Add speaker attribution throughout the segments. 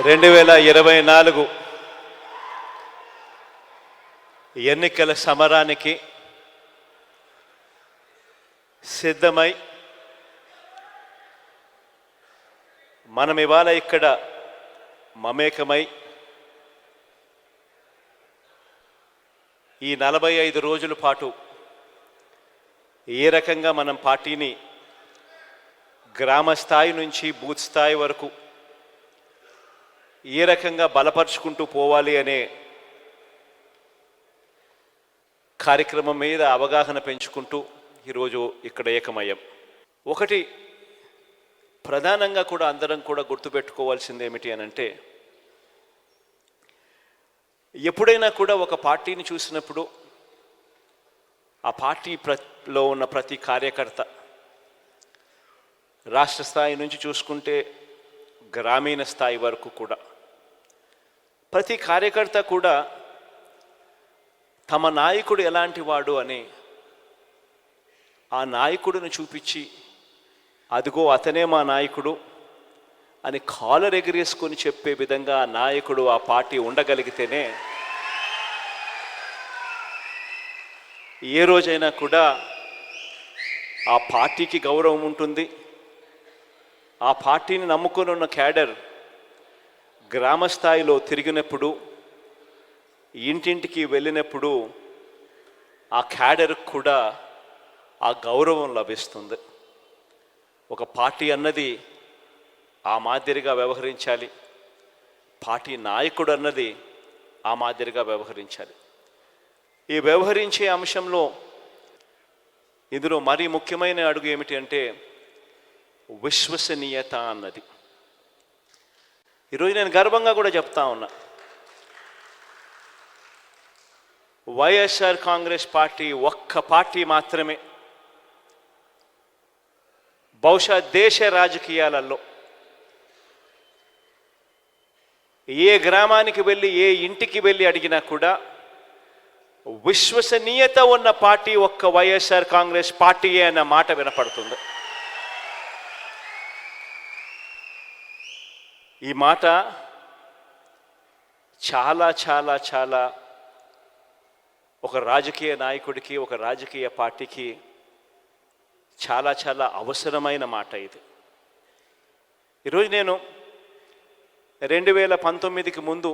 Speaker 1: 2024 ఎన్నికల సమరానికి సిద్ధమై మనం ఇవాళ ఇక్కడ మమేకమై ఈ 45 రోజుల పాటు ఏ రకంగా మనం పార్టీని గ్రామ స్థాయి నుంచి బూత్ స్థాయి వరకు ఏ రకంగా బలపరుచుకుంటూ పోవాలి అనే కార్యక్రమం మీద అవగాహన పెంచుకుంటూ ఈరోజు ఇక్కడ ఏకమయ్యాం. ఒకటి ప్రధానంగా కూడా అందరం కూడా గుర్తుపెట్టుకోవాల్సింది ఏమిటి అనంటే, ఎప్పుడైనా కూడా ఒక పార్టీని చూసినప్పుడు ఆ పార్టీలో ఉన్న ప్రతి కార్యకర్త రాష్ట్ర స్థాయి నుంచి చూసుకుంటే గ్రామీణ స్థాయి వరకు కూడా ప్రతి కార్యకర్త కూడా తమ నాయకుడు ఎలాంటి వాడు అని ఆ నాయకుడిని చూపించి, అదిగో అతనే మా నాయకుడు అని కాలర్ ఎగిరేసుకొని చెప్పే విధంగా ఆ నాయకుడు ఆ పార్టీ ఉండగలిగితేనే ఏ రోజైనా కూడా ఆ పార్టీకి గౌరవం ఉంటుంది. ఆ పార్టీని నమ్ముకొని ఉన్న క్యాడర్ గ్రామ స్థాయిలో తిరిగినప్పుడు, ఇంటింటికి వెళ్ళినప్పుడు ఆ క్యాడర్కి కూడా ఆ గౌరవం లభిస్తుంది. ఒక పార్టీ అన్నది ఆ మాదిరిగా వ్యవహరించాలి, పార్టీ నాయకుడు అన్నది ఆ మాదిరిగా వ్యవహరించాలి. ఈ వ్యవహరించే అంశంలో ఇందులో మరీ ముఖ్యమైన అడుగు ఏమిటి అంటే విశ్వసనీయత అన్నది. ఈరోజు నేను గర్వంగా కూడా చెప్తా ఉన్నా, వైఎస్ఆర్ కాంగ్రెస్ పార్టీ ఒక్క పార్టీ మాత్రమే బహుశా దేశ రాజకీయాలలో ఏ గ్రామానికి వెళ్ళి ఏ ఇంటికి వెళ్ళి అడిగినా కూడా విశ్వసనీయత ఉన్న పార్టీ ఒక్క వైఎస్ఆర్ కాంగ్రెస్ పార్టీయే అన్న మాట వినపడుతుంది. ఈ మాట చాలా చాలా చాలా ఒక రాజకీయ నాయకుడికి, ఒక రాజకీయ పార్టీకి చాలా చాలా అవసరమైన మాట ఇది. ఈరోజు నేను 2019కి ముందు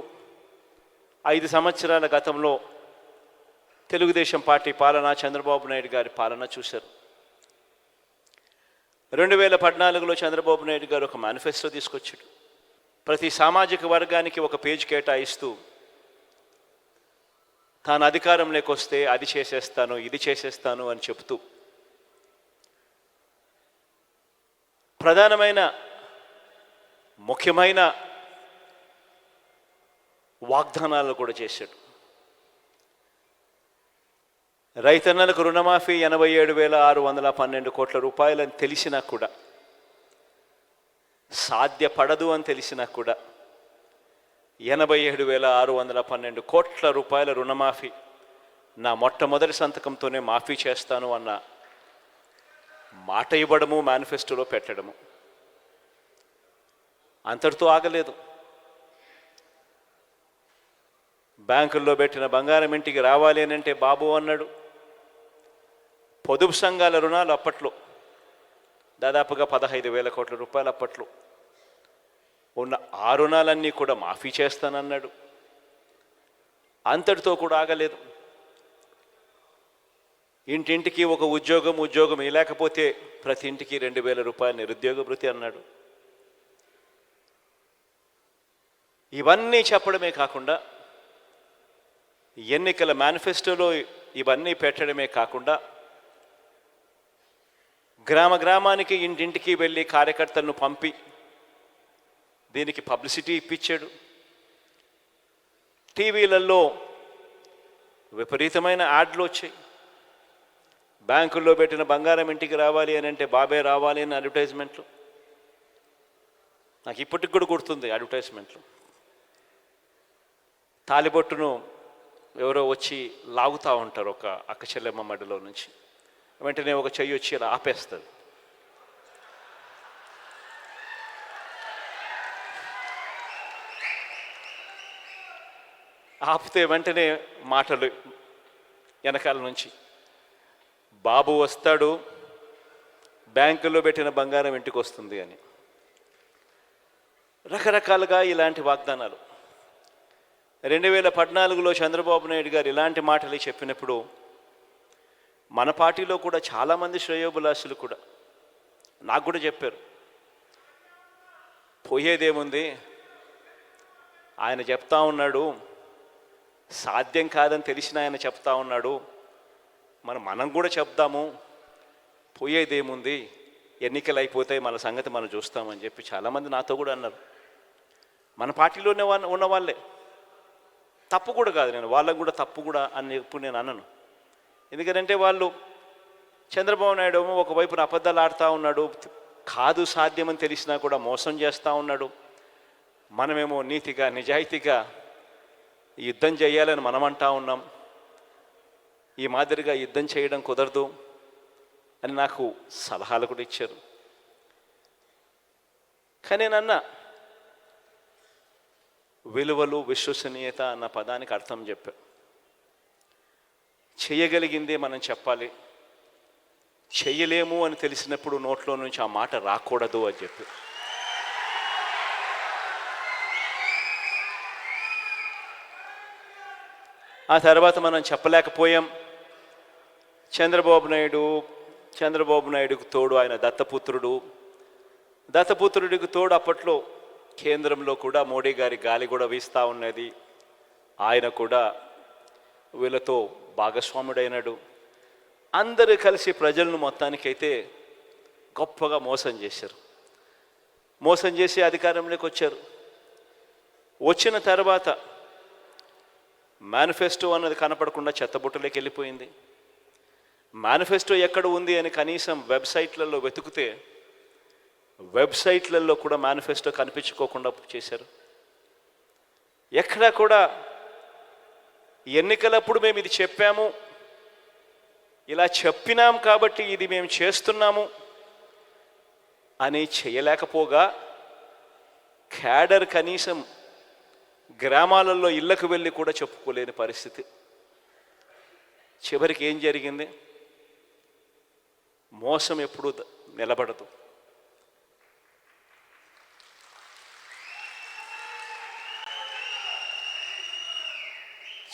Speaker 1: 5 సంవత్సరాల గతంలో తెలుగుదేశం పార్టీ పాలన, చంద్రబాబు నాయుడు గారి పాలన చూశారు. 2014లో చంద్రబాబు నాయుడు గారు ఒక మేనిఫెస్టో తీసుకొచ్చాడు. ప్రతి సామాజిక వర్గానికి ఒక పేజ్ కేటాయిస్తూ తాను అధికారంలోకి వస్తే అది చేసేస్తాను, ఇది చేసేస్తాను అని చెబుతూ ప్రధానమైన ముఖ్యమైన వాగ్దానాలు కూడా చేశాడు. రైతన్నలకు రుణమాఫీ 87,612 కోట్ల రూపాయలని తెలిసినా కూడా, సాధ్యపడదు అని తెలిసినా కూడా 87,612 కోట్ల రూపాయల రుణమాఫీ నా మొట్టమొదటి సంతకంతోనే మాఫీ చేస్తాను అన్న మాట ఇవ్వడము, మేనిఫెస్టోలో పెట్టడము. అంతటితో ఆగలేదు. బ్యాంకుల్లో పెట్టిన బంగారం ఇంటికి రావాలి అని అంటే బాబు అన్నాడు. పొదుపు సంఘాల రుణాలు అప్పట్లో దాదాపుగా 15,000 కోట్ల రూపాయలు అప్పట్లో ఉన్న ఆ రుణాలన్నీ కూడా మాఫీ చేస్తానన్నాడు. అంతటితో కూడా ఆగలేదు. ఇంటింటికి ఒక ఉద్యోగం లేకపోతే ప్రతి ఇంటికి 2,000 రూపాయలు నిరుద్యోగ భృతి అన్నాడు. ఇవన్నీ చెప్పడమే కాకుండా, ఎన్నికల మేనిఫెస్టోలో ఇవన్నీ పెట్టడమే కాకుండా, గ్రామానికి ఇంటింటికి వెళ్ళి కార్యకర్తలను పంపి దీనికి పబ్లిసిటీ ఇప్పించాడు. టీవీలలో విపరీతమైన యాడ్లు వచ్చాయి. బ్యాంకుల్లో పెట్టిన బంగారం ఇంటికి రావాలి అని అంటే బాబే రావాలి అని అడ్వర్టైజ్మెంట్లు. నాకు ఇప్పటికి కూడా గుర్తుంది అడ్వర్టైజ్మెంట్లు. తాలిబొట్టును ఎవరో వచ్చి లాగుతూ ఉంటారు ఒక అక్క చెల్లెమ్మ మడిలో నుంచి. వెంటనే ఒక చెయ్యి వచ్చి ఇలా ఆపేస్తుంది. ఆపితే వెంటనే మాటలు వెనకాల నుంచి, బాబు వస్తాడు, బ్యాంకులో పెట్టిన బంగారం ఇంటికి వస్తుంది అని. రకరకాలుగా ఇలాంటి వాగ్దానాలు. 2014లో చంద్రబాబు నాయుడు గారు ఇలాంటి మాటలు చెప్పినప్పుడు మన పార్టీలో కూడా చాలామంది శ్రేయోభిలాషులు కూడా నాకు కూడా చెప్పారు, పోయేదేముంది, ఆయన చెప్తా ఉన్నాడు, సాధ్యం కాదని తెలిసిన ఆయన చెప్తా ఉన్నాడు, మనం కూడా చెప్దాము, పోయేదేముంది, ఎన్నికలు అయిపోతాయి, మన సంగతి మనం చూస్తామని చెప్పి చాలామంది నాతో కూడా అన్నారు. మన పార్టీలోనే ఉన్న వాళ్ళే. తప్పు కూడా కాదు, నేను వాళ్ళకు కూడా తప్పు కూడా అని ఎప్పుడు నేను అన్నాను. ఎందుకంటే వాళ్ళు చంద్రబాబు నాయుడు ఒకవైపున అబద్ధాలు ఆడుతూ ఉన్నాడు, కాదు సాధ్యమని తెలిసినా కూడా మోసం చేస్తూ ఉన్నాడు. మనమేమో నీతిగా నిజాయితీగా యుద్ధం చేయాలని మనం అంటా ఉన్నాం, ఈ మాదిరిగా యుద్ధం చేయడం కుదరదు అని నాకు సలహాలు కూడా ఇచ్చారు. కానీ నేనన్నా, విలువలు విశ్వసనీయత అన్న పదానికి అర్థం చెప్పా. చేయగలిగిందే మనం చెప్పాలి, చెయ్యలేము అని తెలిసినప్పుడు నోట్లో నుంచి ఆ మాట రాకూడదు అని చెప్పి. ఆ తర్వాత మనం చెప్పలేకపోయాం. చంద్రబాబు నాయుడుకు తోడు ఆయన దత్తపుత్రుడికి తోడు అప్పట్లో కేంద్రంలో కూడా మోడీ గారి గాలి కూడా వీస్తూ ఉన్నది. ఆయన కూడా వీళ్ళతో భాగస్వాముడైనాడు. అందరూ కలిసి ప్రజలను మొత్తానికైతే గొప్పగా మోసం చేశారు. మోసం చేసి అధికారంలోకి వచ్చారు. వచ్చిన తర్వాత మేనిఫెస్టో అన్నది కనపడకుండా చెత్తబుట్టలోకి వెళ్ళిపోయింది. మేనిఫెస్టో ఎక్కడ ఉంది అని కనీసం వెబ్సైట్లలో వెతికితే వెబ్సైట్లలో కూడా మేనిఫెస్టో కనిపించుకోకుండా చేశారు. ఎక్కడా కూడా ఎన్నికలప్పుడు మేము ఇది చెప్పాము, ఇలా చెప్పినాం కాబట్టి ఇది మేము చేస్తున్నాము అని చేయలేకపోగా, క్యాడర్ కనీసం గ్రామాలలో ఇళ్లకు వెళ్ళి కూడా చెప్పుకోలేని పరిస్థితి. చివరికి ఏం జరిగింది? మోసం ఎప్పుడూ నిలబడదు.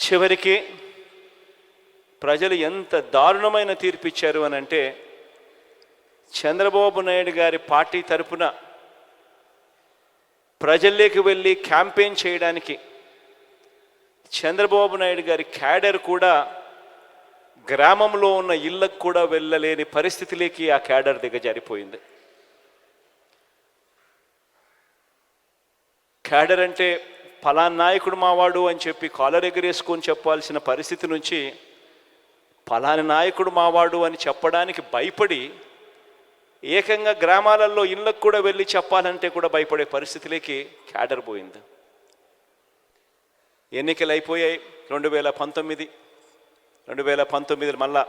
Speaker 1: చివరికి ప్రజలు ఎంత దారుణమైన తీర్పు ఇచ్చారు అని అంటే, చంద్రబాబు నాయుడు గారి పార్టీ తరపున ప్రజల్లోకి వెళ్ళి క్యాంపెయిన్ చేయడానికి చంద్రబాబు నాయుడు గారి క్యాడర్ కూడా గ్రామంలో ఉన్న ఇళ్లకు కూడా వెళ్ళలేని పరిస్థితిలోకి ఆ క్యాడర్ దిగజారిపోయింది. క్యాడర్ అంటే ఫలానా నాయకుడు మావాడు అని చెప్పి కాలర్ ఎగరేసుకొని చెప్పాల్సిన పరిస్థితి నుంచి ఫలాని నాయకుడు మావాడు అని చెప్పడానికి భయపడి ఏకంగా గ్రామాలలో ఇళ్ళకు కూడా వెళ్ళి చెప్పాలంటే కూడా భయపడే పరిస్థితిలోకి క్యాడర్ పోయింది. ఎన్నికలు అయిపోయాయి. 2019 మళ్ళా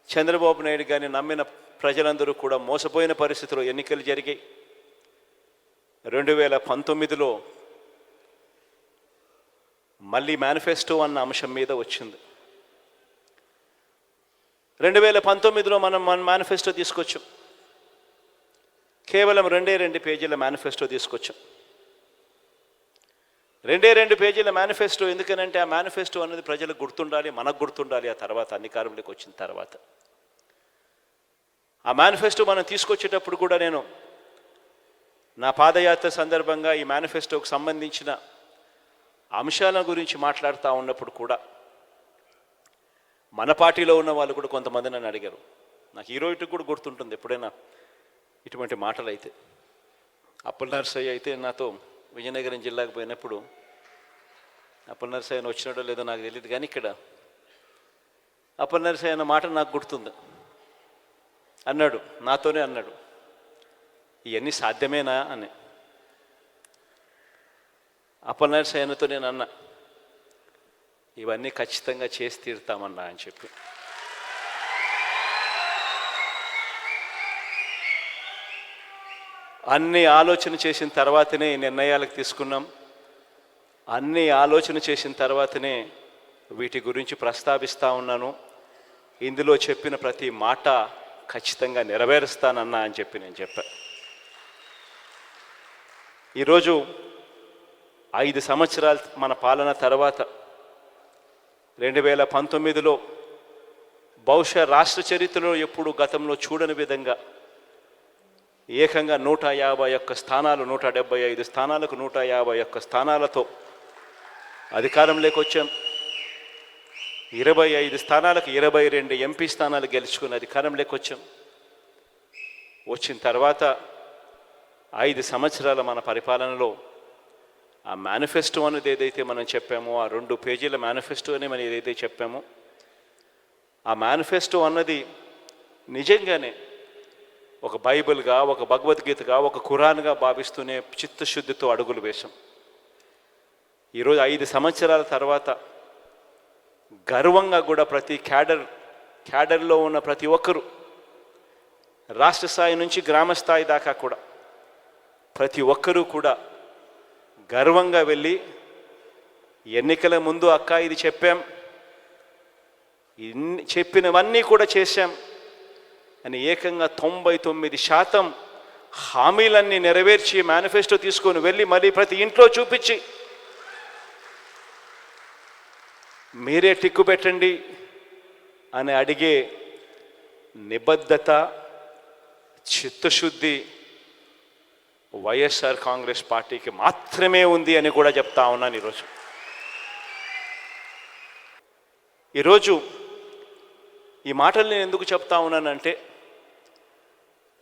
Speaker 1: చంద్రబాబు నాయుడు గారిని నమ్మిన ప్రజలందరూ కూడా మోసపోయిన పరిస్థితిలో ఎన్నికలు జరిగాయి. 2019లో మళ్ళీ మేనిఫెస్టో అన్న అంశం మీద వచ్చింది. 2019లో మనం మేనిఫెస్టో తీసుకొచ్చాం. కేవలం 2 పేజీల మేనిఫెస్టో తీసుకొచ్చాం. 2 పేజీల మేనిఫెస్టో. ఎందుకనంటే ఆ మేనిఫెస్టో అనేది ప్రజలకు గుర్తుండాలి, మనకు గుర్తుండాలి. ఆ తర్వాత అధికారంలోకి వచ్చిన తర్వాత ఆ మేనిఫెస్టో మనం తీసుకొచ్చేటప్పుడు కూడా నేను నా పాదయాత్ర సందర్భంగా ఈ మేనిఫెస్టోకు సంబంధించిన అంశాల గురించి మాట్లాడుతూ ఉన్నప్పుడు కూడా మన పార్టీలో ఉన్న వాళ్ళు కూడా కొంతమంది నన్ను అడిగారు. నాకు ఈ రోజుకి కూడా గుర్తుంటుంది ఎప్పుడైనా ఇటువంటి మాటలు అయితే. అప్పల్ నర్సయ్య అయితే నాతో విజయనగరం జిల్లాకు పోయినప్పుడు, అప్పల్ నర్సయ్యను వచ్చినాడో లేదో నాకు తెలియదు, కానీ ఇక్కడ అప్పల్ నర్సయ్య అన్న మాట నాకు గుర్తుంది. అన్నాడు, నాతోనే అన్నాడు, ఇవన్నీ సాధ్యమేనా అని. అప్పల్ నర్సయ్యతో నేను అన్నా, ఇవన్నీ ఖచ్చితంగా చేసి తీరుతామన్నా అని చెప్పి. అన్ని ఆలోచన చేసిన తర్వాతనే ఈ నిర్ణయాలకు తీసుకున్నాం. అన్ని ఆలోచన చేసిన తర్వాతనే వీటి గురించి ప్రస్తావిస్తూ ఉన్నాను. ఇందులో చెప్పిన ప్రతి మాట ఖచ్చితంగా నెరవేరుస్తానన్నా అని చెప్పి నేను చెప్పాను. ఈరోజు 5 సంవత్సరాలు మన పాలన తర్వాత 2019లో బహుశా రాష్ట్ర చరిత్రలో ఎప్పుడు గతంలో చూడని విధంగా ఏకంగా 151 స్థానాలు, 175 స్థానాలకు 151 స్థానాలతో అధికారంలోకి వచ్చాం. 25 స్థానాలకు 22 ఎంపీ స్థానాలు గెలుచుకుని అధికారంలోకి వచ్చాం. వచ్చిన తర్వాత 5 సంవత్సరాల మన పరిపాలనలో ఆ మేనిఫెస్టో అనేది ఏదైతే మనం చెప్పామో, ఆ 2 పేజీల మేనిఫెస్టో అని మనం ఏదైతే చెప్పామో, ఆ మేనిఫెస్టో అన్నది నిజంగానే ఒక బైబిల్గా, ఒక భగవద్గీతగా, ఒక ఖురాన్గా భావిస్తూనే చిత్తశుద్ధితో అడుగులు వేశాం. ఈరోజు 5 సంవత్సరాల తర్వాత గర్వంగా కూడా ప్రతి క్యాడర్లో ఉన్న ప్రతి ఒక్కరూ, రాష్ట్ర స్థాయి నుంచి గ్రామ స్థాయి దాకా కూడా ప్రతి ఒక్కరూ కూడా గర్వంగా వెళ్ళి ఎన్నికల ముందు అక్క ఇది చెప్పాం, చెప్పినవన్నీ కూడా చేశాం అని ఏకంగా 99% హామీలన్నీ నెరవేర్చి మేనిఫెస్టో తీసుకొని వెళ్ళి మళ్ళీ ప్రతి ఇంట్లో చూపించి మీరే టిక్కు పెట్టండి అని అడిగే నిబద్ధత, చిత్తశుద్ధి వైఎస్ఆర్ కాంగ్రెస్ పార్టీకి మాత్రమే ఉంది అని కూడా చెప్తా ఉన్నాను. ఈరోజు ఈ మాటలు నేను ఎందుకు చెప్తా ఉన్నానంటే,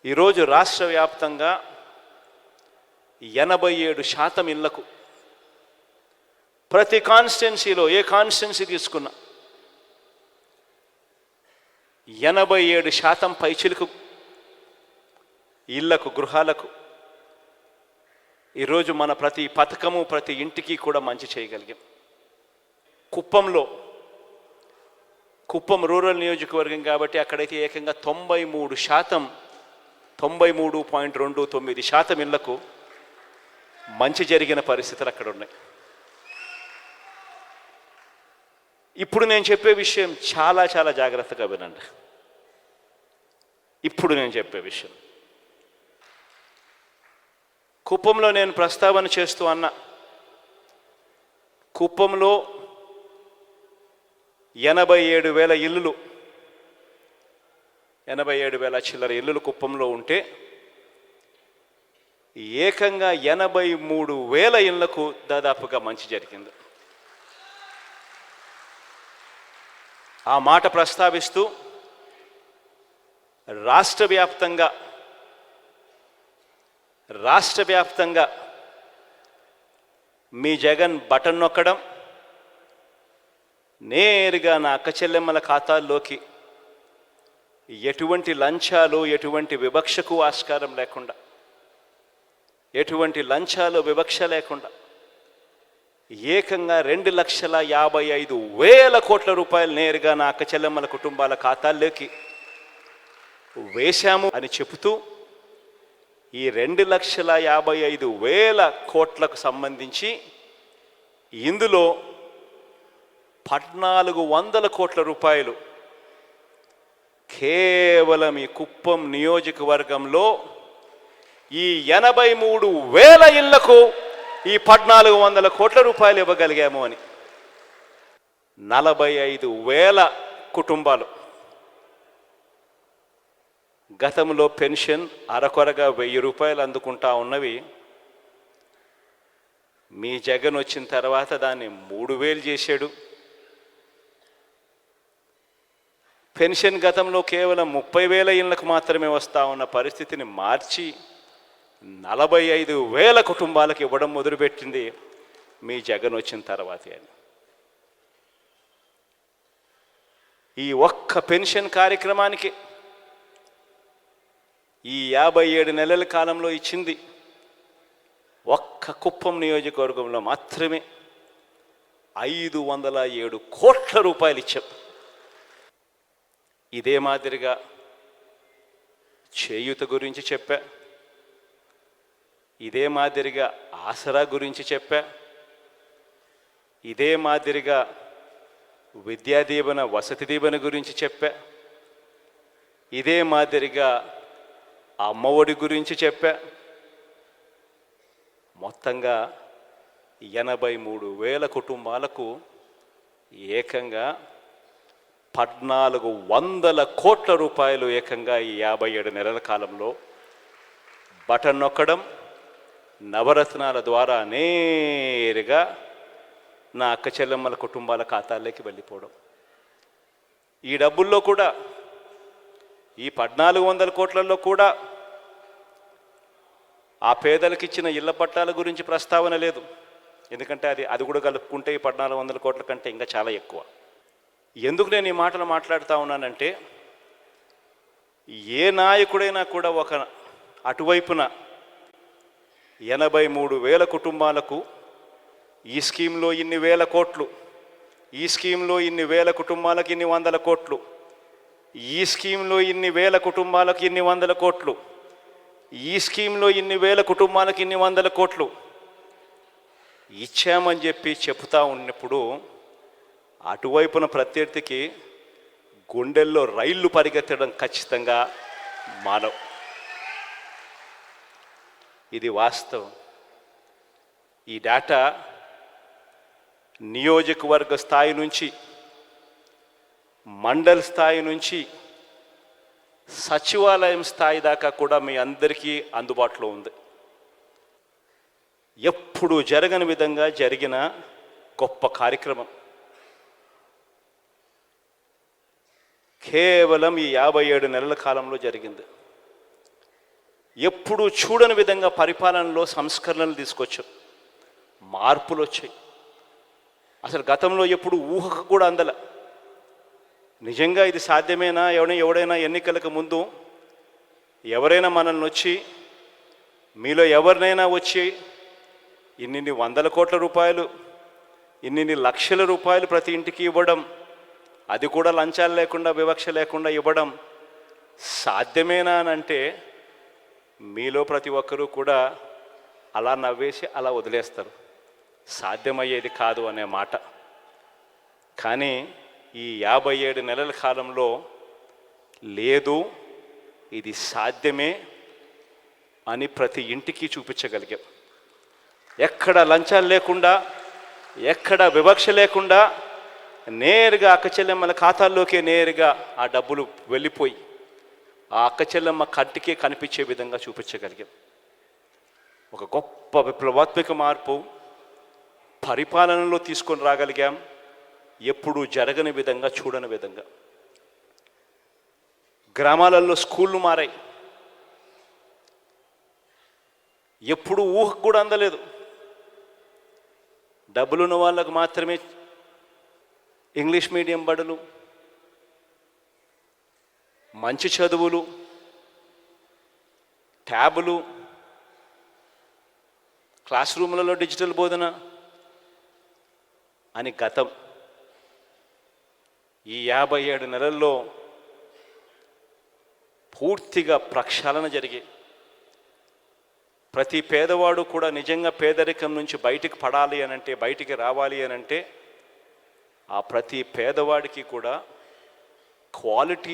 Speaker 1: ఈరోజు రాష్ట్ర వ్యాప్తంగా 87% ఇళ్లకు, ప్రతి కాన్స్టిట్యున్సీలో ఏ కాన్స్టిట్యున్సీ తీసుకున్నా 87% పైచిలకు ఇళ్లకు, గృహాలకు ఈరోజు మన ప్రతి పథకము ప్రతి ఇంటికి కూడా మంచి చేయగలిగాం. కుప్పం రూరల్ నియోజకవర్గం కాబట్టి అక్కడైతే ఏకంగా 93.29% ఇళ్లకు మంచి జరిగిన పరిస్థితులు అక్కడ ఉన్నాయి. ఇప్పుడు నేను చెప్పే విషయం చాలా చాలా జాగ్రత్తగా వినండి. ఇప్పుడు నేను చెప్పే విషయం కుప్పంలో నేను ప్రస్తావన చేస్తూ అన్నా. కుప్పంలో 87,000 ఇల్లులు, 87,000 చిల్లర ఇల్లులు కుప్పంలో ఉంటే ఏకంగా 83,000 ఇళ్లకు దాదాపుగా మంచి జరిగింది. ఆ మాట ప్రస్తావిస్తూ రాష్ట్ర వ్యాప్తంగా మీ జగన్ బటన్ నొక్కడం, నేరుగా నా అక్క చెల్లెమ్మల ఖాతాల్లోకి ఎటువంటి లంచాలు, ఎటువంటి వివక్షకు ఆస్కారం లేకుండా, ఎటువంటి లంచాలు వివక్ష లేకుండా ఏకంగా 2,55,000 కోట్ల రూపాయలు నేరుగా నా అక్క చెల్లెమ్మల కుటుంబాల ఖాతాల్లోకి వేశాము అని చెబుతూ, ఈ 2,55,000 కోట్లకు సంబంధించి ఇందులో 1,400 కోట్ల రూపాయలు కేవలం ఈ కుప్పం నియోజకవర్గంలో ఈ 83,000 ఇళ్లకు ఈ 1,400 కోట్ల రూపాయలు ఇవ్వగలిగాము అని. 45,000 కుటుంబాలు గతంలో పెన్షన్ అరకొరగా 1,000 రూపాయలు అందుకుంటా ఉన్నవి, మీ జగన్ వచ్చిన తర్వాత దాన్ని 3,000 చేశాడు. పెన్షన్ గతంలో కేవలం 30,000 ఇళ్లకు మాత్రమే వస్తూ ఉన్న పరిస్థితిని మార్చి 45,000 కుటుంబాలకు ఇవ్వడం మొదలుపెట్టింది మీ జగన్ వచ్చిన తర్వాతే అని. ఈ ఒక్క పెన్షన్ కార్యక్రమానికి ఈ 57 నెలల కాలంలో ఇచ్చింది ఒక్క కుప్పం నియోజకవర్గంలో మాత్రమే 507 కోట్ల రూపాయలు ఇచ్చాం. ఇదే మాదిరిగా చేయూత గురించి చెప్పా, ఇదే మాదిరిగా ఆసరా గురించి చెప్పా, ఇదే మాదిరిగా విద్యా దీవెన, వసతి దీవెన గురించి చెప్పా. ఇదే మాదిరిగా అమ్మఒడి గురించి చెప్పా. మొత్తంగా 83,000 కుటుంబాలకు ఏకంగా 1,400 కోట్ల రూపాయలు ఏకంగా ఈ 57 నెలల కాలంలో బటన్ నొక్కడం, నవరత్నాల ద్వారా నేరుగా నా అక్క చెల్లెమ్మల కుటుంబాల ఖాతాల్లోకి వెళ్ళిపోవడం. ఈ డబ్బుల్లో కూడా, ఈ 1,400 కోట్లలో కూడా ఆ పేదలకు ఇచ్చిన ఇళ్ల పట్టాల గురించి ప్రస్తావన లేదు. ఎందుకంటే అది కూడా కలుపుకుంటే ఈ 1,400 కోట్ల కంటే ఇంకా చాలా ఎక్కువ. ఎందుకు నేను ఈ మాటలు మాట్లాడుతూ ఉన్నానంటే, ఏ నాయకుడైనా కూడా ఒక అటువైపున 83,000 కుటుంబాలకు ఈ స్కీమ్లో ఇన్ని వేల కోట్లు, ఈ స్కీమ్లో ఇన్ని వేల కుటుంబాలకు ఇన్ని వందల కోట్లు, ఈ స్కీమ్లో ఇన్ని వేల కుటుంబాలకు ఇన్ని వందల కోట్లు, ఈ స్కీమ్లో ఇన్ని వేల కుటుంబాలకు ఇన్ని వందల కోట్లు ఇచ్చామని చెప్పి చెప్తా ఉన్నప్పుడు అటువైపున ప్రత్యర్థికి గుండెల్లో రైళ్లు పరిగెత్తడం ఖచ్చితంగా మానవ్. ఇది వాస్తవం. ఈ డేటా నియోజకవర్గ స్థాయి నుంచి, మండల్ స్థాయి నుంచి, సచివాలయం స్థాయి దాకా కూడా మీ అందరికీ అందుబాటులో ఉంది. ఎప్పుడు జరగని విధంగా జరిగిన గొప్ప కార్యక్రమం కేవలం ఈ 57 నెలల కాలంలో జరిగింది. ఎప్పుడు చూడని విధంగా పరిపాలనలో సంస్కరణలు తీసుకొచ్చాం, మార్పులు వచ్చాయి. అసలు గతంలో ఎప్పుడు ఊహకు కూడా అందల. నిజంగా ఇది సాధ్యమేనా? ఎవడైనా ఎన్నికలకు ముందు ఎవరైనా మనల్ని వచ్చి, మీలో ఎవరినైనా వచ్చి ఇన్ని వందల కోట్ల రూపాయలు, ఇన్ని లక్షల రూపాయలు ప్రతి ఇంటికి ఇవ్వడం, అది కూడా లంచాలు లేకుండా, వివక్ష లేకుండా ఇవ్వడం సాధ్యమేనా అని అంటే మీలో ప్రతి ఒక్కరూ కూడా అలా నవ్వేసి అలా వదిలేస్తారు, సాధ్యమయ్యేది కాదు అనే మాట. కానీ ఈ 57 నెలల కాలంలో లేదు, ఇది సాధ్యమే అని ప్రతి ఇంటికి చూపించగలిగాం. ఎక్కడ లంచాలు లేకుండా, ఎక్కడ వివక్ష లేకుండా నేరుగా అక్క చెల్లెమ్మల ఖాతాల్లోకే నేరుగా ఆ డబ్బులు వెళ్ళిపోయి ఆ అక్క చెల్లెమ్మ కంటికే కనిపించే విధంగా చూపించగలిగాం. ఒక గొప్ప విప్లవాత్మక మార్పు పరిపాలనలో తీసుకొని రాగలిగాం. ఎప్పుడూ జరగని విధంగా, చూడని విధంగా. గ్రామాలలో స్కూళ్ళు మారాయి. ఎప్పుడు ఊహకు కూడా అందలేదు. డబ్బులున్న వాళ్ళకు మాత్రమే ఇంగ్లీష్ మీడియం బడులు, మంచి చదువులు, ట్యాబులు, క్లాస్ రూములలో డిజిటల్ బోధన అని గతం. ఈ 57 నెలల్లో పూర్తిగా ప్రక్షాళన జరిగి ప్రతి పేదవాడు కూడా నిజంగా పేదరికం నుంచి బయటికి పడాలి అనంటే, బయటికి రావాలి అనంటే ఆ ప్రతి పేదవాడికి కూడా క్వాలిటీ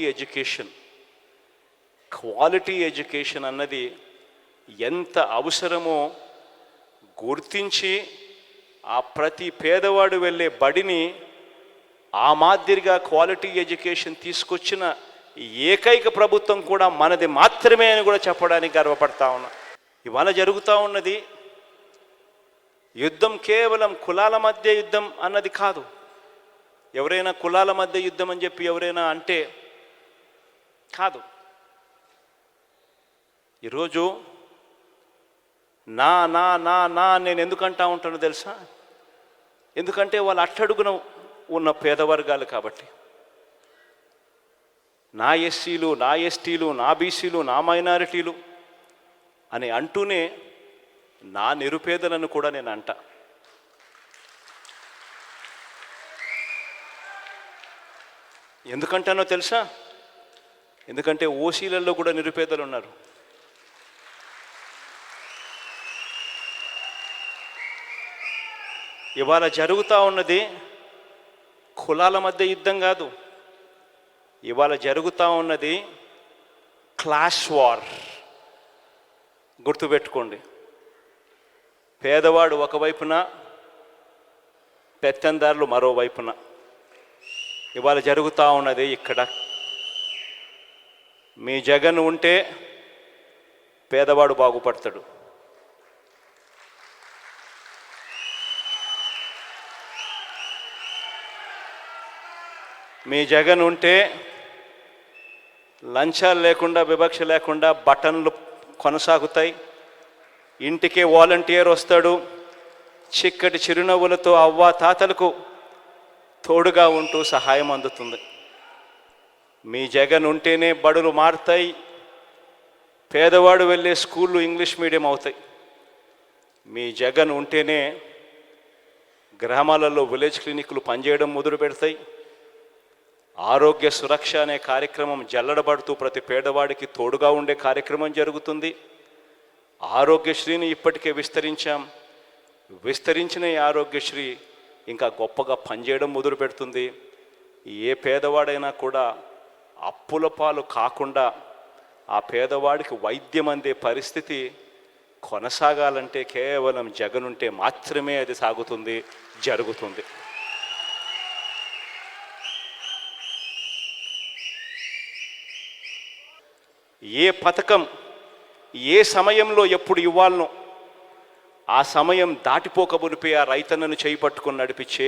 Speaker 1: ఎడ్యుకేషన్ అన్నది ఎంత అవసరమో గుర్తించి ఆ ప్రతి పేదవాడు వెళ్ళే బడిని ఆ మాదిరిగా క్వాలిటీ ఎడ్యుకేషన్ తీసుకొచ్చిన ఏకైక ప్రభుత్వం కూడా మనది మాత్రమే అని కూడా చెప్పడానికి గర్వపడతా ఉన్నా. ఇవాళ జరుగుతూ ఉన్నది యుద్ధం కేవలం కులాల మధ్య యుద్ధం అన్నది కాదు. ఎవరైనా కులాల మధ్య యుద్ధం అని చెప్పి ఎవరైనా అంటే కాదు. ఈరోజు నా నా నా నా నేను ఎందుకంటా ఉంటానో తెలుసా? ఎందుకంటే వాళ్ళు అట్టడుగున ఉన్న పేదవర్గాలు కాబట్టి. నా ఎస్సీలు, నా ఎస్టీలు, నా బీసీలు, నా మైనారిటీలు అని అంటూనే నా నిరుపేదలను కూడా నేను అంట. ఎందుకంటానో తెలుసా? ఎందుకంటే ఓసీలలో కూడా నిరుపేదలు ఉన్నారు. ఇవాళ జరుగుతూ ఉన్నది కులాల మధ్య యుద్ధం కాదు. ఇవాళ జరుగుతూ ఉన్నది క్లాష్ వార్. గుర్తుపెట్టుకోండి. పేదవాడు ఒకవైపున, పెత్తందారులు మరోవైపున. ఇవాళ జరుగుతూ ఉన్నది ఇక్కడ. మీ జగన్ ఉంటే పేదవాడు బాగుపడతాడు. మీ జగన్ ఉంటే లంచాలు లేకుండా, వివక్ష లేకుండా బటన్లు కొనసాగుతాయి. ఇంటికే వాలంటీర్ వస్తాడు. చిక్కటి చిరునవ్వులతో అవ్వ తాతలకు తోడుగా ఉంటూ సహాయం అందుతుంది. మీ జగన్ ఉంటేనే బడులు మారుతాయి. పేదవాడు వెళ్ళే స్కూళ్ళు ఇంగ్లీష్ మీడియం అవుతాయి. మీ జగన్ ఉంటేనే గ్రామాలలో విలేజ్ క్లినిక్లు పనిచేయడం మొదలు పెడతాయి. ఆరోగ్య సురక్ష అనే కార్యక్రమం జల్లడబడుతూ ప్రతి పేదవాడికి తోడుగా ఉండే కార్యక్రమం జరుగుతుంది. ఆరోగ్యశ్రీని ఇప్పటికే విస్తరించాం. విస్తరించిన ఈ ఆరోగ్యశ్రీ ఇంకా గొప్పగా పనిచేయడం మొదలు పెడుతుంది. ఏ పేదవాడైనా కూడా అప్పుల పాలు కాకుండా ఆ పేదవాడికి వైద్యం అందే పరిస్థితి కొనసాగాలంటే కేవలం జగన్ ఉంటే మాత్రమే అది సాగుతుంది, జరుగుతుంది. ఏ పథకం ఏ సమయంలో ఎప్పుడు ఇవ్వాలనో ఆ సమయం దాటిపోకమునిపై ఆ రైతన్నను చేపట్టుకొని నడిపించే,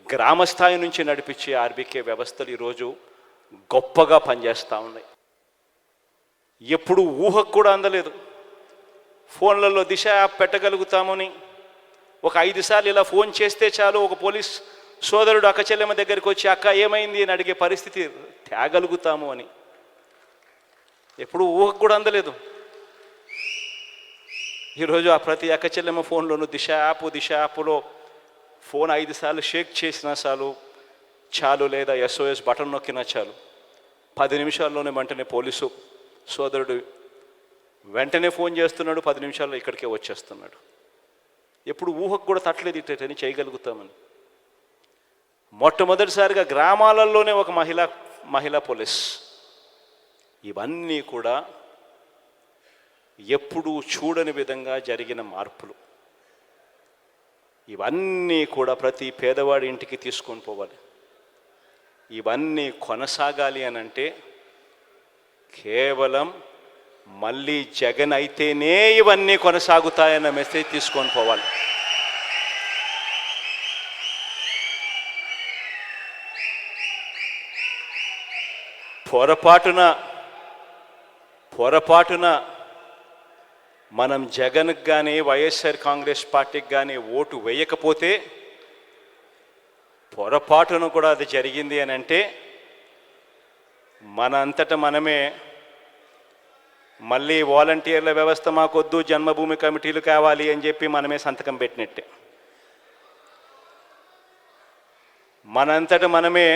Speaker 1: గ్రామస్థాయి నుంచి నడిపించే ఆర్బీకే వ్యవస్థలు ఈరోజు గొప్పగా పనిచేస్తూ ఉన్నాయి. ఎప్పుడు ఊహకు కూడా అందలేదు. ఫోన్లలో దిశ యాప్ పెట్టగలుగుతామని ఒక 5 సార్లు ఇలా ఫోన్ చేస్తే చాలు ఒక పోలీస్ సోదరుడు అక్క చెల్లెమ్మ దగ్గరికి వచ్చి అక్క ఏమైంది అని అడిగే పరిస్థితి తేగలుగుతాము అని ఎప్పుడు ఊహకు కూడా అందలేదు. ఈరోజు ఆ ప్రతి అక్క చెల్లెమ్మ ఫోన్లోనూ దిశ యాప్లో ఫోన్ 5 సార్లు షేక్ చేసినా చాలు, లేదా SOS బటన్ నొక్కినా చాలు, 10 నిమిషాల్లోనే వెంటనే పోలీసు సోదరుడు వెంటనే ఫోన్ చేస్తున్నాడు, 10 నిమిషాల్లో ఇక్కడికే వచ్చేస్తున్నాడు. ఎప్పుడు ఊహకు కూడా తట్టలేదు ఇట్టని చేయగలుగుతామని. మొట్టమొదటిసారిగా గ్రామాలలోనే ఒక మహిళా పోలీస్. ఇవన్నీ కూడా ఎప్పుడూ చూడని విధంగా జరిగిన మార్పులు. ఇవన్నీ కూడా ప్రతి పేదవాడి ఇంటికి తీసుకొని పోవాలి. ఇవన్నీ కొనసాగాలి అని అంటే కేవలం మళ్ళీ జగన్ అయితేనే ఇవన్నీ కొనసాగుతాయన్న మెసేజ్ తీసుకొని పోవాలి. పొరపాటున మనం జగన్కి కానీ వైఎస్ఆర్ కాంగ్రెస్ పార్టీకి కానీ ఓటు వేయకపోతే, పొరపాటును కూడా అది జరిగింది అని అంటే మన అంతటా మనమే మళ్ళీ వాలంటీర్ల వ్యవస్థ మాకొద్దు, జన్మభూమి కమిటీలు కావాలి అని చెప్పి మనమే సంతకం పెట్టినట్టే. మనంతటా మనమే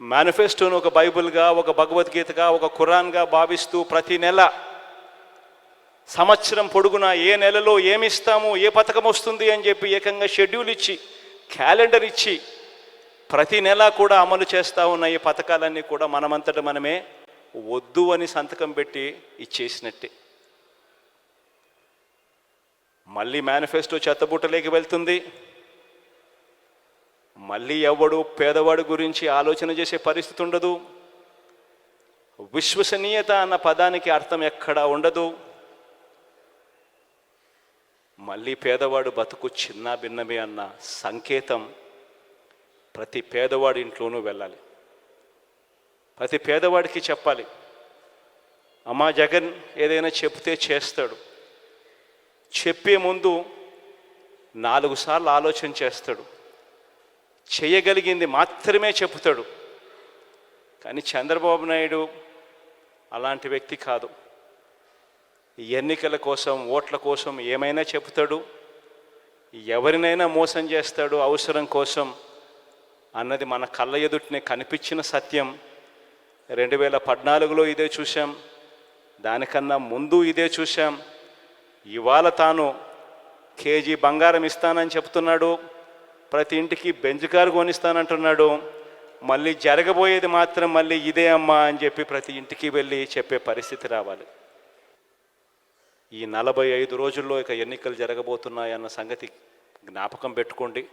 Speaker 1: మేనిఫెస్టోను ఒక బైబిల్గా, ఒక భగవద్గీతగా, ఒక ఖురాన్గా భావిస్తూ ప్రతి నెల సంవత్సరం పొడుగునా ఏ నెలలో ఏమిస్తాము, ఏ పథకం వస్తుంది అని చెప్పి ఏకంగా షెడ్యూల్ ఇచ్చి, క్యాలెండర్ ఇచ్చి ప్రతి నెల కూడా అమలు చేస్తూ ఉన్న ఈ పథకాలన్నీ కూడా మనమంతటా మనమే వద్దు అని సంతకం పెట్టి ఇచ్చేసినట్టే. మళ్ళీ మేనిఫెస్టో చెత్తబుట్టలోకి వెళ్తుంది. మళ్ళీ ఎవడు పేదవాడి గురించి ఆలోచన చేసే పరిస్థితి ఉండదు. విశ్వసనీయత అన్న పదానికి అర్థం ఎక్కడా ఉండదు. మళ్ళీ పేదవాడు బతుకు చిన్న భిన్నమే అన్న సంకేతం ప్రతి పేదవాడి ఇంట్లోనూ వెళ్ళాలి. ప్రతి పేదవాడికి చెప్పాలి, అమ్మా జగన్ ఏదైనా చెప్తే చేస్తాడు. చెప్పే ముందు 4 సార్లు ఆలోచన చేస్తాడు. చేయగలిగింది మాత్రమే చెబుతాడు. కానీ చంద్రబాబు నాయుడు అలాంటి వ్యక్తి కాదు. ఎన్నికల కోసం, ఓట్ల కోసం ఏమైనా చెబుతాడు, ఎవరినైనా మోసం చేస్తాడు అవసరం కోసం అన్నది మన కళ్ళ ఎదుటనే కనిపించిన సత్యం. 2014లో ఇదే చూశాం, దానికన్నా ముందు ఇదే చూశాం. ఇవాళ తాను కేజీ బంగారం ఇస్తానని చెప్తున్నాడు, ప్రతి ఇంటికి బెంజ్ కారు కొనిస్తానంటున్నాడు. మళ్ళీ జరగబోయేది మాత్రం మళ్ళీ ఇదే అమ్మా అని చెప్పి ప్రతి ఇంటికి వెళ్ళి చెప్పే పరిస్థితి రావాలి. ఈ 45 రోజుల్లో ఇక ఎన్నికలు జరగబోతున్నాయన్న సంగతి జ్ఞాపకం పెట్టుకోండి.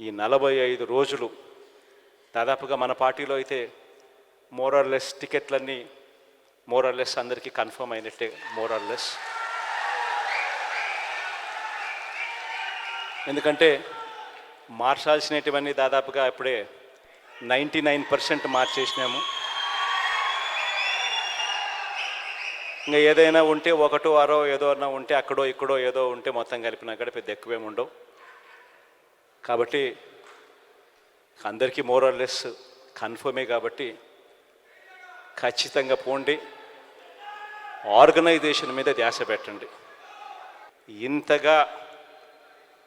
Speaker 1: ఈ 45 రోజులు దాదాపుగా మన పార్టీలో అయితే మోరల్లెస్ టికెట్లన్నీ మోరల్లెస్ అందరికీ కన్ఫర్మ్ అయినట్టే. మోరల్లెస్ ఎందుకంటే మార్చాల్సినటువన్నీ దాదాపుగా ఇప్పుడే 99% మార్చేసినాము. ఇంకా ఏదైనా ఉంటే ఒకటో అరో ఏదో అన్నా ఉంటే అక్కడో ఇక్కడో ఏదో ఉంటే మొత్తం కలిపినా కూడా పెద్ద ఎక్కువేమి ఉండవు. కాబట్టి అందరికీ మోరల్లెస్ కన్ఫర్మే. కాబట్టి ఖచ్చితంగా పోండి, ఆర్గనైజేషన్ మీద ధ్యాస పెట్టండి. ఇంతగా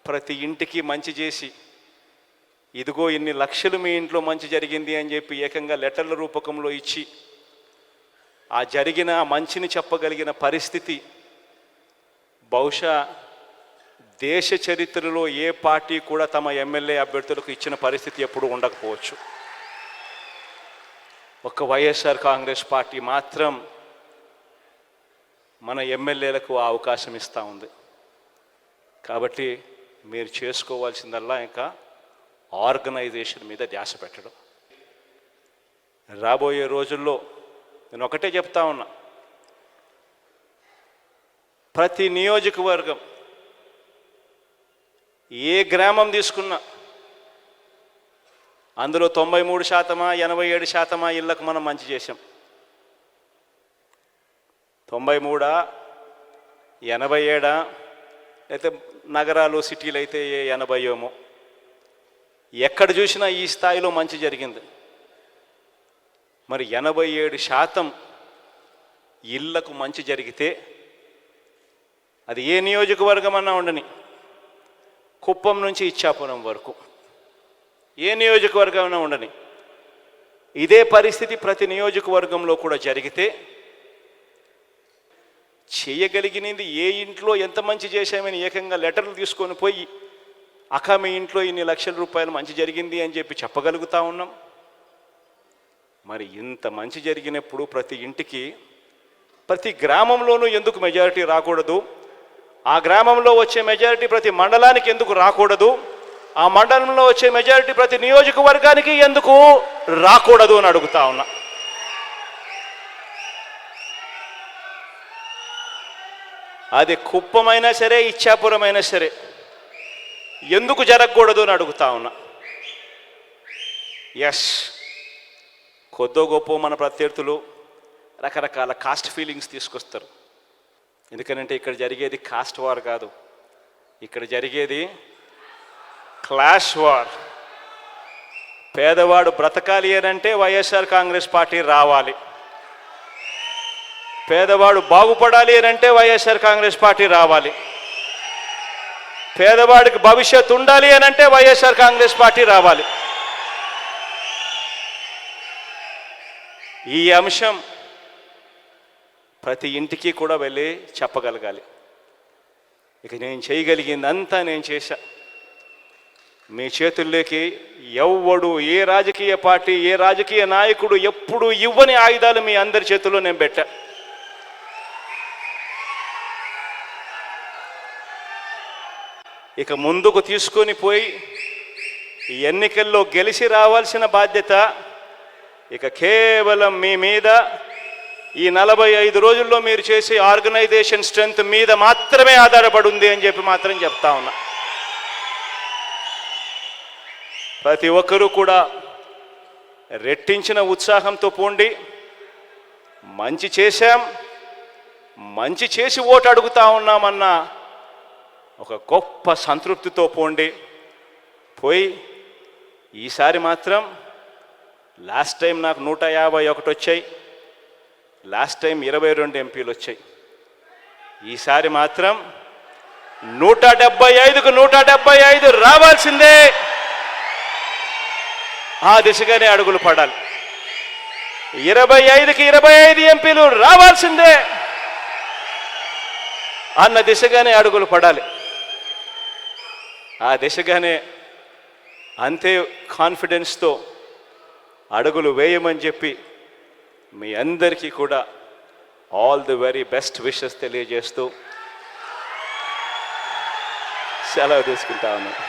Speaker 1: ప్రతి ఇంటికి మంచి చేసి ఇదిగో ఇన్ని లక్షలు మీ ఇంట్లో మంచి జరిగింది అని చెప్పి ఏకంగా లెటర్ల రూపకంలో ఇచ్చి ఆ జరిగిన మంచిని చెప్పగలిగిన పరిస్థితి బహుశా దేశ చరిత్రలో ఏ పార్టీ కూడా తమ ఎమ్మెల్యే అభ్యర్థులకు ఇచ్చిన పరిస్థితి ఎప్పుడూ ఉండకపోవచ్చు. ఒక్క వైఎస్ఆర్ కాంగ్రెస్ పార్టీ మాత్రం మన ఎమ్మెల్యేలకు ఆ అవకాశం ఇస్తూ ఉంది. కాబట్టి మీరు చేసుకోవాల్సిందల్లా ఇంకా ఆర్గనైజేషన్ మీద ధ్యాస పెట్టడం. రాబోయే రోజుల్లో నేను ఒకటే చెప్తా ఉన్నా, ప్రతి నియోజకవర్గం ఏ గ్రామం తీసుకున్నా అందులో 93%, 87% ఇళ్లకు మనం మంచి చేసాం. 93, 87 అయితే నగరాలు సిటీలు అయితే 80 ఎక్కడ చూసినా ఈ స్థాయిలో మంచి జరిగింది. మరి 87% ఇళ్లకు మంచి జరిగితే అది ఏ నియోజకవర్గం అన్నా ఉండని, కుప్పం నుంచి ఇచ్చాపురం వరకు ఏ నియోజకవర్గం అన్నా ఉండని, ఇదే పరిస్థితి ప్రతి నియోజకవర్గంలో కూడా జరిగితే చేయగలిగినది ఏ ఇంట్లో ఎంత మంచి చేశామని ఏకంగా లెటర్లు తీసుకొని పోయి అక్క మీ ఇంట్లో ఇన్ని లక్షల రూపాయలు మంచి జరిగింది అని చెప్పి చెప్పగలుగుతా ఉన్నాం. మరి ఇంత మంచి జరిగినప్పుడు ప్రతి ఇంటికి ప్రతి గ్రామంలోనూ ఎందుకు మెజారిటీ రాకూడదు? ఆ గ్రామంలో వచ్చే మెజారిటీ ప్రతి మండలానికి ఎందుకు రాకూడదు? ఆ మండలంలో వచ్చే మెజారిటీ ప్రతి నియోజకవర్గానికి ఎందుకు రాకూడదు అని అడుగుతా ఉన్నా. అది కుప్పమైనా సరే, ఇచ్చాపురమైనా సరే ఎందుకు జరగకూడదు అని అడుగుతా ఉన్నా. ఎస్, కొద్దో గొప్ప మన ప్రత్యర్థులు రకరకాల కాస్ట్ ఫీలింగ్స్ తీసుకొస్తారు. ఎందుకంటే ఇక్కడ జరిగేది కాస్ట్ వార్ కాదు, ఇక్కడ జరిగేది క్లాష్ వార్. పేదవాడు బ్రతకాలి అంటే వైఎస్ఆర్ కాంగ్రెస్ పార్టీ రావాలి, పేదవాడు బాగుపడాలి అంటే వైఎస్ఆర్ కాంగ్రెస్ పార్టీ రావాలి, పేదవాడికి భవిష్యత్తు ఉండాలి అంటే వైఎస్ఆర్ కాంగ్రెస్ పార్టీ రావాలి. ఈ అంశం ప్రతి ఇంటికి కూడా వెళ్ళి చెప్పగలగాలి. ఇక నేను చేయగలిగిందంతా నేను చేశా. మీ చేతుల్లోకి ఎవ్వడు, ఏ రాజకీయ పార్టీ, ఏ రాజకీయ నాయకుడు ఎప్పుడు ఇవ్వని ఆయుధాలు మీ అందరి చేతుల్లో నేను పెట్టా. ఇక ముందుకు తీసుకొని పోయి ఎన్నికల్లో గెలిచి రావాల్సిన బాధ్యత ఇక కేవలం మీ మీద, ఈ 45 రోజుల్లో మీరు చేసే ఆర్గనైజేషన్ స్ట్రెంగ్త్ మీద మాత్రమే ఆధారపడి ఉంది అని చెప్పి మాత్రం చెప్తా ఉన్నా. ప్రతి ఒక్కరూ కూడా రెట్టించిన ఉత్సాహంతో పోండి. మంచి చేశాం, మంచి చేసి ఓటు అడుగుతా ఉన్నామన్న ఒక గొప్ప సంతృప్తితో పోండి. పోయి ఈసారి మాత్రం లాస్ట్ టైం నాకు 151 వచ్చాయి, లాస్ట్ టైం 22 ఎంపీలు వచ్చాయి. ఈసారి మాత్రం 175కు 175 రావాల్సిందే. ఆ దిశగానే అడుగులు పడాలి. 25కి 25 ఎంపీలు రావాల్సిందే. అన్న దిశగానే అడుగులు పడాలి. ఆ దిశగానే అంతే కాన్ఫిడెన్స్తో అడుగులు వేయమని చెప్పి మీ అందరికీ కూడా all the very best wishes తెలియజేస్తూ సెలవు తీసుకుంటా ఉన్నాను.